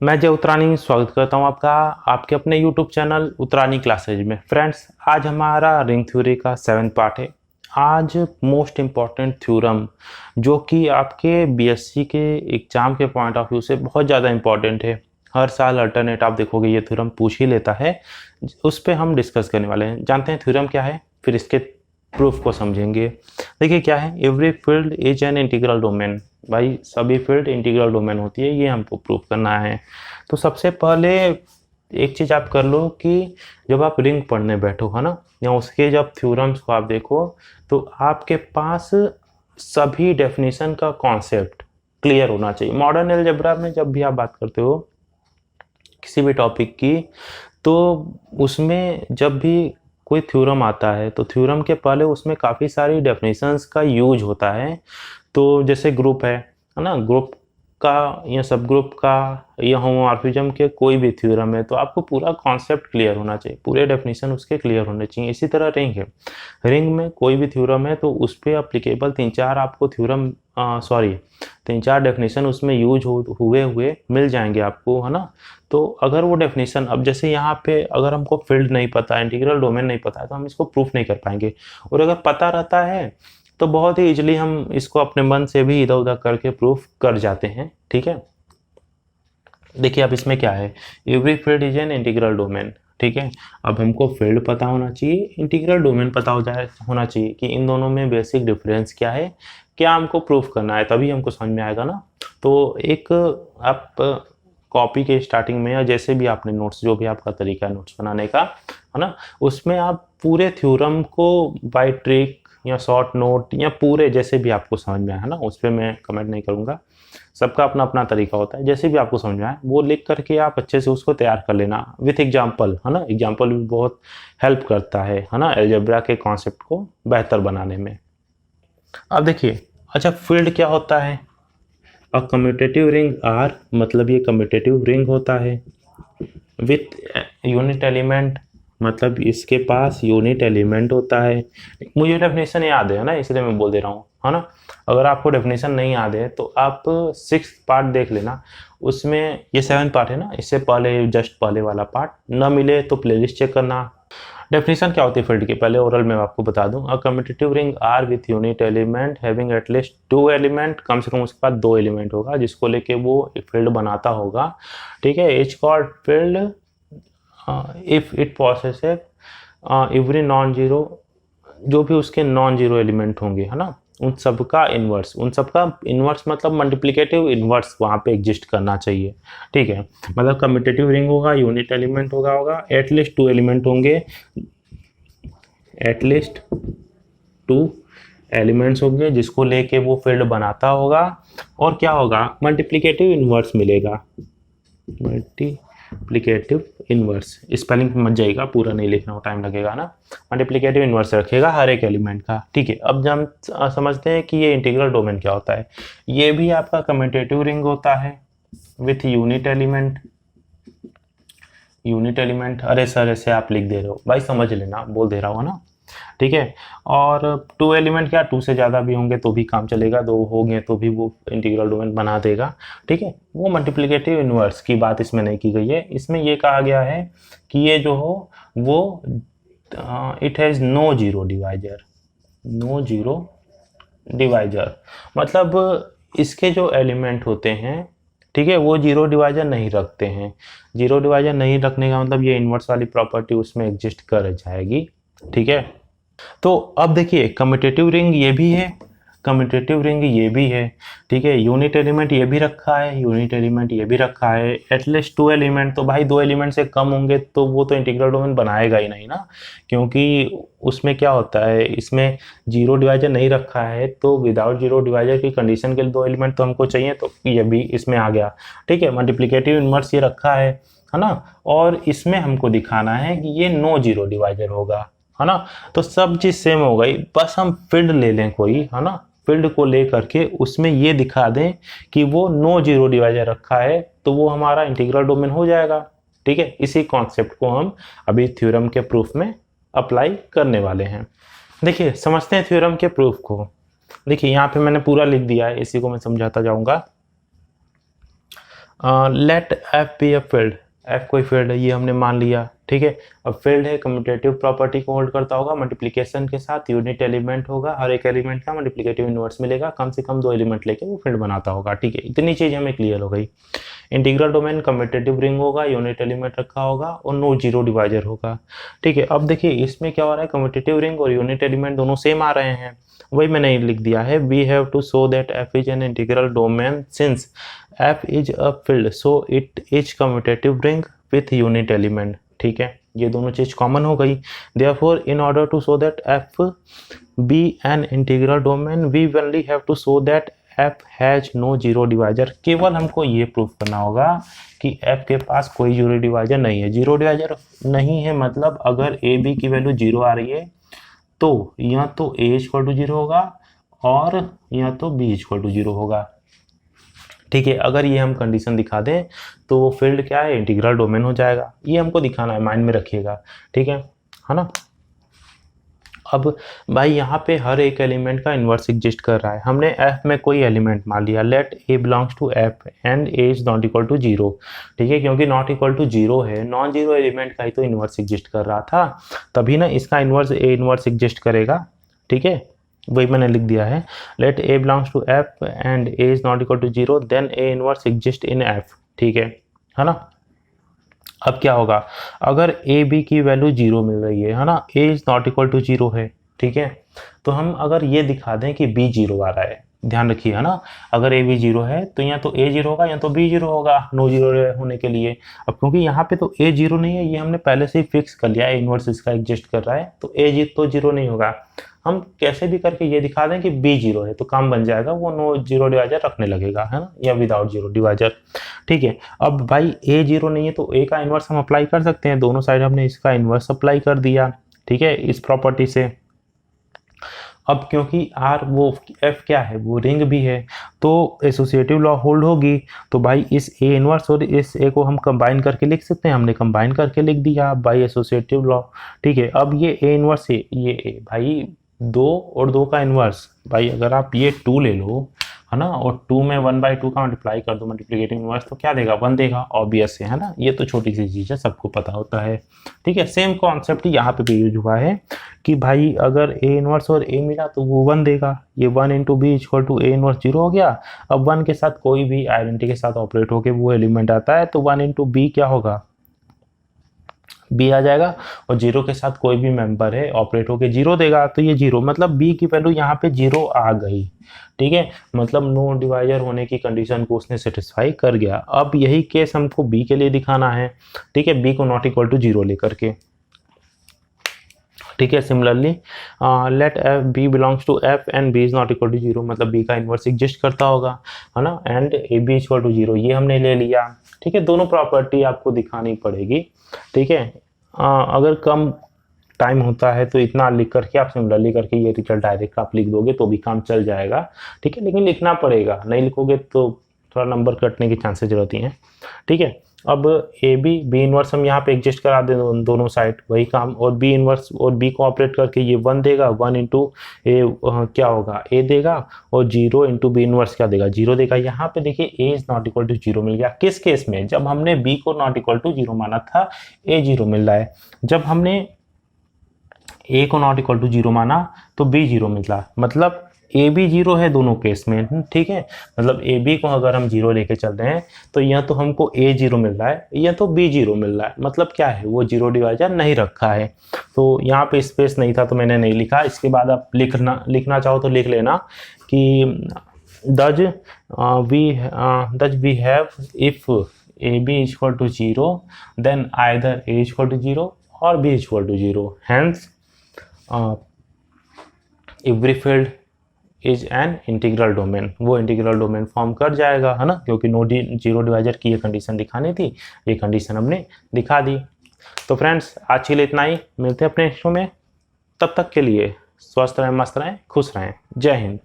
मैं जय उत्तरानी स्वागत करता हूं आपका आपके अपने YouTube चैनल उत्तरानी क्लासेज में। फ्रेंड्स, आज हमारा रिंग थ्योरी का 7th पार्ट है। आज मोस्ट इम्पॉर्टेंट थ्योरम जो कि आपके बीएससी के एग्जाम के पॉइंट ऑफ व्यू से बहुत ज़्यादा इम्पॉर्टेंट है। हर साल अल्टरनेट आप देखोगे ये थ्योरम पूछ ही लेता है। उस पर हम डिस्कस करने वाले हैं। जानते हैं थ्योरम क्या है, फिर इसके प्रूफ को समझेंगे। देखिए क्या है, every field is an integral domain. भाई सभी फील्ड इंटीग्रल डोमेन होती है, ये हमको प्रूफ करना है। तो सबसे पहले एक चीज आप कर लो कि जब आप रिंग पढ़ने बैठो है ना, या उसके जब थ्योरम्स को आप देखो तो आपके पास सभी डेफिनेशन का कॉन्सेप्ट क्लियर होना चाहिए। मॉडर्न अलजेब्रा में जब भी आप बात करते हो किसी भी टॉपिक की, तो उसमें जब भी कोई थ्योरम आता है तो थ्योरम के पहले उसमें काफ़ी सारी डेफिनेशंस का यूज होता है। तो जैसे ग्रुप है ना, ग्रुप का या सब ग्रुप का या होमोमॉर्फिज्म के कोई भी थ्योरम है तो आपको पूरा कॉन्सेप्ट क्लियर होना चाहिए, पूरे डेफिनेशन उसके क्लियर होने चाहिए। इसी तरह रिंग है, रिंग में कोई भी थ्योरम है तो उस पर अप्लीकेबल तीन चार डेफिनेशन उसमें यूज हुए हुए मिल जाएंगे आपको, है ना। तो अगर वो डेफिनेशन, अब जैसे यहाँ पे अगर हमको फील्ड नहीं पता, इंटीग्रल डोमेन नहीं पता है तो हम इसको प्रूफ नहीं कर पाएंगे। और अगर पता रहता है तो बहुत ही इजीली हम इसको अपने मन से भी इधर उधर करके प्रूफ कर जाते हैं। ठीक है, देखिए अब इसमें क्या है, every field is an integral domain. ठीक है, अब हमको फील्ड पता होना चाहिए, इंटीग्रल डोमेन पता होना चाहिए कि इन दोनों में बेसिक डिफरेंस क्या है, क्या हमको प्रूफ करना है, तभी हमको समझ में आएगा ना। तो एक आप कॉपी के स्टार्टिंग में या जैसे भी आपने नोट्स, जो भी आपका तरीका है नोट्स बनाने का, है ना, उसमें आप पूरे थ्योरम को बाय ट्रिक या शॉर्ट नोट या पूरे जैसे भी आपको समझ में आए, है ना, उस पर मैं कमेंट नहीं करूँगा। सबका अपना अपना तरीका होता है, जैसे भी आपको समझ में आए वो लिख करके आप अच्छे से उसको तैयार कर लेना विथ एग्जाम्पल, है ना। एग्जाम्पल भी बहुत हेल्प करता है ना, अलजेब्रा के कॉन्सेप्ट को बेहतर बनाने में। अब देखिए, अच्छा फील्ड क्या होता है। अ कम्यूटेटिव रिंग आर, मतलब ये कम्यूटेटिव रिंग होता है विथ यूनिट एलिमेंट, मतलब इसके पास यूनिट एलिमेंट होता है। मुझे डेफिनेशन याद है ना, इसलिए मैं बोल दे रहा हूँ, है ना। अगर आपको डेफिनेशन नहीं याद है तो आप 6th पार्ट देख लेना, उसमें ये 7th पार्ट है ना, इससे पहले जस्ट पहले वाला पार्ट न मिले तो प्लेलिस्ट चेक करना। डेफिनेशन क्या होती है फील्ड की, पहले ओरल में आपको बता दूं। A commutative ring R with unit element having at least 2 element, कम से कम उसके पास 2 एलिमेंट होगा जिसको लेके वो फील्ड बनाता होगा। ठीक है, is called field if it possesses every non zero, जो भी उसके नॉन जीरो एलिमेंट होंगे, है ना, उन सबका इन्वर्स, उन सबका इन्वर्स मतलब मल्टीप्लिकेटिव इन्वर्स वहाँ पे एग्जिस्ट करना चाहिए। ठीक है, मतलब कम्यूटेटिव रिंग होगा, यूनिट एलिमेंट होगा एटलीस्ट 2 एलिमेंट होंगे, एटलीस्ट 2 एलिमेंट्स होंगे जिसको लेके वो फील्ड बनाता होगा। और क्या होगा, मल्टीप्लिकेटिव इन्वर्स मिलेगा, मल्टीप्लिकेटिव इन्वर्स। स्पेलिंग मत जाएगा, पूरा नहीं लिखना हो, टाइम लगेगा ना। मल्टीप्लिकेटिव इन्वर्स रखेगा हर एक एलिमेंट का। ठीक है, अब हम समझते हैं कि ये इंटीग्रल डोमेन क्या होता है। ये भी आपका कम्यूटेटिव रिंग होता है with unit element. Unit element, अरे सर ऐसे आप लिख दे रहे हो भाई, समझ लेना, बोल दे रहा हूँ ना। ठीक है, और 2 एलिमेंट क्या, 2 से ज़्यादा भी होंगे तो भी काम चलेगा, 2 होंगे तो भी वो इंटीग्रल डोमेन बना देगा। ठीक है, वो मल्टीप्लिकेटिव इन्वर्स की बात इसमें नहीं की गई है। इसमें ये कहा गया है कि ये जो हो वो it has no zero divisor, no zero divisor, मतलब इसके जो एलिमेंट होते हैं, ठीक है, वो जीरो डिवाइजर नहीं रखते हैं। जीरो डिवाइजर नहीं रखने का मतलब ये इन्वर्स वाली प्रॉपर्टी उसमें एग्जिस्ट कर जाएगी। ठीक है, तो अब देखिए कम्यूटेटिव रिंग ये भी है, कम्यूटेटिव रिंग ये भी है। ठीक है, यूनिट एलिमेंट ये भी रखा है, यूनिट एलिमेंट ये भी रखा है, एटलीस्ट 2 एलिमेंट। तो भाई 2 एलिमेंट से कम होंगे तो वो तो इंटीग्रल डोमेन बनाएगा ही नहीं ना, क्योंकि उसमें क्या होता है, इसमें जीरो डिवाइजर नहीं रखा है तो विदाउट जीरो डिवाइजर की कंडीशन के लिए 2 एलिमेंट तो हमको चाहिए, तो ये भी इसमें आ गया। ठीक है, मल्टीप्लिकेटिव इनवर्स ये रखा है ना, और इसमें हमको दिखाना है कि ये नो जीरो डिवाइजर होगा, है ना। तो सब चीज सेम हो गई, बस हम फील्ड ले लें कोई, है ना, फील्ड को ले करके उसमें ये दिखा दें कि वो नो जीरो डिवाइजर रखा है तो वो हमारा इंटीग्रल डोमेन हो जाएगा। ठीक है, इसी कॉन्सेप्ट को हम अभी थ्योरम के प्रूफ में अप्लाई करने वाले हैं। देखिए समझते हैं थ्योरम के प्रूफ को। देखिए यहाँ पे मैंने पूरा लिख दिया है, इसी को मैं समझाता जाऊंगा। Let F be a field, F कोई फील्ड है, ये हमने मान लिया, ठीक है। अब फील्ड है, कम्यूटेटिव प्रॉपर्टी को होल्ड करता होगा, मल्टीप्लिकेशन के साथ यूनिट एलिमेंट होगा, हर एक एलिमेंट का मल्टीप्लिकेटिव इनवर्स मिलेगा, कम से कम 2 एलिमेंट लेके वो फील्ड बनाता होगा, ठीक है। इतनी चीज़ हमें क्लियर हो गई। इंटीग्रल डोमेन कम्यूटेटिव रिंग होगा, यूनिट एलिमेंट रखा होगा और नो जीरो डिवाइजर होगा, ठीक है। अब देखिए इसमें क्या हो रहा है, कम्यूटेटिव रिंग और यूनिट एलिमेंट दोनों सेम आ रहे हैं, वही मैंने लिख दिया है। We have to show that F is an integral domain since F is a field so it is commutative ring with unit element, ठीक है। ये दोनों चीज कॉमन हो गई। Therefore in order to show that F be an integral domain we only have to show that F has no zero divisor. केवल हमको ये प्रूफ करना होगा कि एफ के पास कोई जीरो डिवाइजर नहीं है। जीरो डिवाइजर नहीं है मतलब अगर ए बी की वैल्यू जीरो आ रही है तो या तो ए इक्वल टू जीरो होगा और या तो बी इक्वल टू जीरो होगा, ठीक है। अगर ये हम कंडीशन दिखा दें तो वो फील्ड क्या है, इंटीग्रल डोमेन हो जाएगा। ये हमको दिखाना है, माइंड में रखिएगा, ठीक है ना। अब भाई यहाँ पे हर एक एलिमेंट का इन्वर्स एग्जिस्ट कर रहा है। हमने एफ में कोई एलिमेंट मान लिया, let A belongs to F and A is not equal to zero, ठीक है। क्योंकि नॉट इक्वल टू जीरो है, नॉन जीरो एलिमेंट का ही तो इन्वर्स एग्जिस्ट कर रहा था, तभी ना इसका इन्वर्स ए इन्वर्स एग्जिस्ट करेगा, ठीक है। वही मैंने लिख दिया है, let A belongs to F and A is not equal to zero then A inverse exist in F, ठीक है ना। अब क्या होगा, अगर ए बी की वैल्यू जीरो मिल रही है ना, A is not equal to zero है, ठीक है। तो हम अगर ये दिखा दें कि बी जीरो आ रहा है, ध्यान रखिए है ना, अगर ए बी जीरो है तो या तो ए जीरो होगा या तो बी जीरो होगा, नो जीरो होने के लिए। अब क्योंकि यहाँ पे तो ए जीरो नहीं है, ये हमने पहले से ही फिक्स कर लिया है, इनवर्स इसका एग्जिस्ट कर रहा है, तो ए तो जीरो नहीं होगा। हम कैसे भी करके ये दिखा दें कि बी जीरो है तो काम बन जाएगा, वो नो जीरो डिवाइजर रखने लगेगा, है ना, या विदाउट जीरो डिवाइजर, ठीक है। अब भाई ए जीरो नहीं है तो ए का इनवर्स हम अप्लाई कर सकते हैं, दोनों साइड हमने इसका इनवर्स अप्लाई कर दिया, ठीक है, इस प्रॉपर्टी से। अब क्योंकि आर वो एफ क्या है, वो रिंग भी है, तो एसोसिएटिव लॉ होल्ड होगी, तो भाई इस ए इनवर्स और इस ए को हम कंबाइन करके लिख सकते हैं, हमने कंबाइन करके लिख दिया बाई एसोसिएटिव लॉ, ठीक है। अब ये ए इनवर्स है, ये ए भाई 2 और 2 का इनवर्स, भाई अगर आप ये 2 ले लो है ना, और 2 में 1/2 का मल्टीप्लाई कर दो, मल्टीप्लिकेटिव इनवर्स, तो क्या देगा, 1 देगा, ऑब्वियस है ना। ये तो छोटी सी चीज़ है, सबको पता होता है, ठीक है। सेम कॉन्सेप्ट यहाँ पे भी यूज हुआ है कि भाई अगर ए इनवर्स और ए मिला तो वो 1 देगा, ये 1 into B equal to A inverse 0 हो गया। अब 1 के साथ कोई भी आइडेंटिटी के साथ ऑपरेट होके वो एलिमेंट आता है तो 1 इंटू बी क्या होगा, बी आ जाएगा, और 0 के साथ कोई भी मेंबर है ऑपरेट होके 0 देगा, तो ये 0 मतलब बी की वैल्यू यहाँ पे 0 आ गई, ठीक है। मतलब नो डिवाइजर होने की कंडीशन को उसने सेटिस्फाई कर गया। अब यही केस हमको बी के लिए दिखाना है, ठीक है, बी को नॉट इक्वल टू 0 लेकर के, ठीक है। Similarly let F B belongs to F and B is not equal to 0, मतलब बी का इनवर्स एग्जिस्ट करता होगा, है ना, and A B equal to 0, ये हमने ले लिया, ठीक है। दोनों प्रॉपर्टी आपको दिखानी पड़ेगी, ठीक है। अगर कम टाइम होता है तो इतना लिख करके आप सिमिलरली करके ये रिजल्ट डायरेक्ट आप लिख दोगे तो भी काम चल जाएगा, ठीक है। लेकिन लिखना पड़ेगा, नहीं लिखोगे तो थोड़ा नंबर कटने की चांसेस रहती हैं, ठीक है। अब ए बी बी इनवर्स हम यहाँ पे एडजस्ट करा दें दोनों साइड, वही काम, और बी इनवर्स और बी को ऑपरेट करके ये 1 देगा, 1 इंटू ए क्या होगा, ए देगा, और 0 इंटू बी इनवर्स क्या देगा, 0 देगा। यहाँ पे देखिए ए इज नॉट इक्वल टू 0 मिल गया, किस केस में, जब हमने बी को नॉट इक्वल टू 0 माना था, ए 0 मिल रहा है। जब हमने ए को नॉट इक्वल टू 0 माना तो बी 0 मिल रहा है, मतलब ए बी 0 है दोनों केस में, ठीक है। मतलब ए बी को अगर हम 0 लेके चल रहे हैं तो या तो हमको ए 0 मिल रहा है या तो बी 0 मिल रहा है, मतलब क्या है, वो 0 डिवाइजर नहीं रखा है। तो यहाँ पे स्पेस नहीं था तो मैंने नहीं लिखा। इसके बाद आप लिखना चाहो तो लिख लेना कि thus we have if A B equal to 0 then either A equal to 0 और B equal to 0, hence every field is an integral domain, वो इंटीग्रल डोमेन फॉर्म कर जाएगा, है ना, क्योंकि नो जीरो डिवाइजर की ये कंडीशन दिखानी थी, ये कंडीशन हमने दिखा दी। तो फ्रेंड्स आज के लिए इतना ही, मिलते हैं अपने शो में, तब तक के लिए स्वस्थ रहें, मस्त रहें, खुश रहें, जय हिंद।